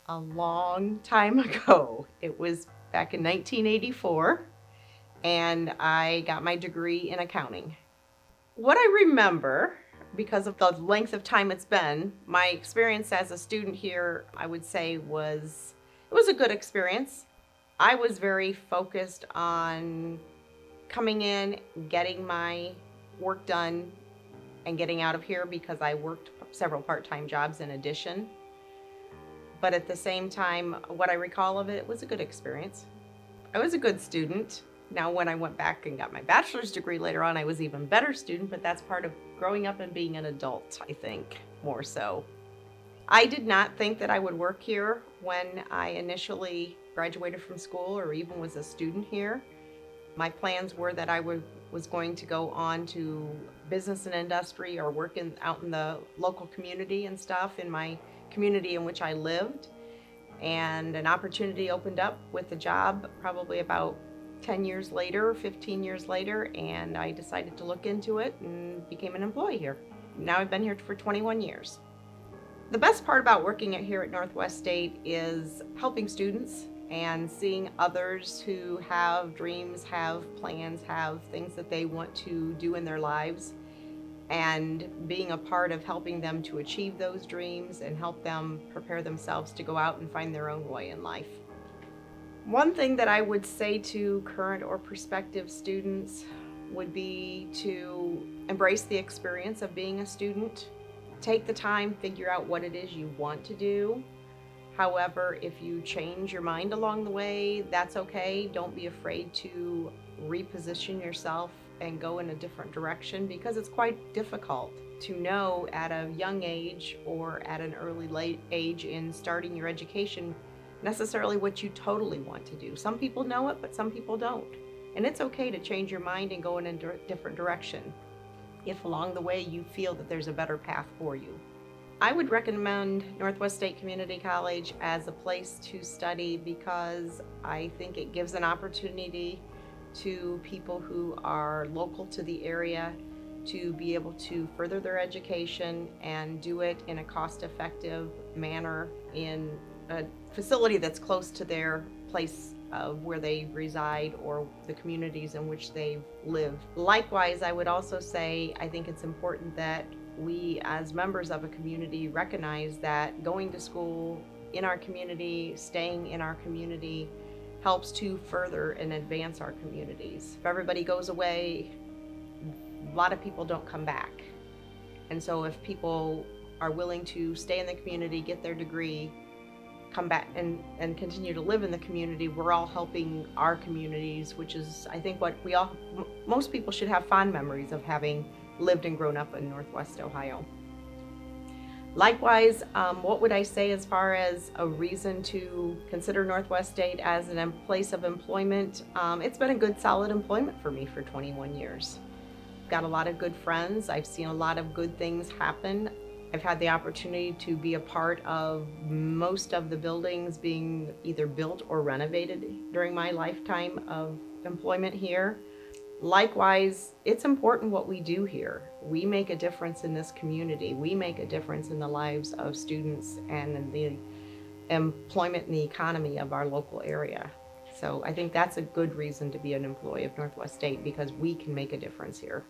a long time ago. It was back in 1984, and I got my degree in accounting. What I remember, because of the length of time it's been, my experience as a student here, I would say it was a good experience. I was very focused on coming in, getting my work done, and getting out of here because I worked several part-time jobs in addition. But at the same time, what I recall of it was a good experience. I was a good student. Now, when I went back and got my bachelor's degree later on, I was even better student, but that's part of growing up and being an adult, I think, more so. I did not think that I would work here when I initially graduated from school or even was a student here. My plans were that was going to go on to business and industry or work out in the local community and stuff in my community in which I lived. And an opportunity opened up with a job probably about 10 years later, 15 years later, and I decided to look into it and became an employee here. Now I've been here for 21 years. The best part about working here at Northwest State is helping students and seeing others who have dreams, have plans, have things that they want to do in their lives, and being a part of helping them to achieve those dreams and help them prepare themselves to go out and find their own way in life. One thing that I would say to current or prospective students would be to embrace the experience of being a student. Take the time, figure out what it is you want to do. However, if you change your mind along the way, that's okay. Don't be afraid to reposition yourself and go in a different direction, because it's quite difficult to know at a young age or at an early late age in starting your education necessarily what you totally want to do. Some people know it, but some people don't. And it's okay to change your mind and go in a different direction if along the way you feel that there's a better path for you. I would recommend Northwest State Community College as a place to study because I think it gives an opportunity to people who are local to the area to be able to further their education and do it in a cost-effective manner in a facility that's close to their place of where they reside or the communities in which they live. Likewise, I would also say I think it's important that we as members of a community recognize that going to school in our community, staying in our community, helps to further and advance our communities. If everybody goes away, a lot of people don't come back. And so if people are willing to stay in the community, get their degree, come back and continue to live in the community, we're all helping our communities, which is, I think, what most people should have fond memories of having lived and grown up in Northwest Ohio. Likewise, what would I say as far as a reason to consider Northwest State as a place of employment? It's been a good, solid employment for me for 21 years. I've got a lot of good friends. I've seen a lot of good things happen. I've had the opportunity to be a part of most of the buildings being either built or renovated during my lifetime of employment here. Likewise, it's important what we do here. We make a difference in this community. We make a difference in the lives of students and in the employment and the economy of our local area. So I think that's a good reason to be an employee of Northwest State, because we can make a difference here.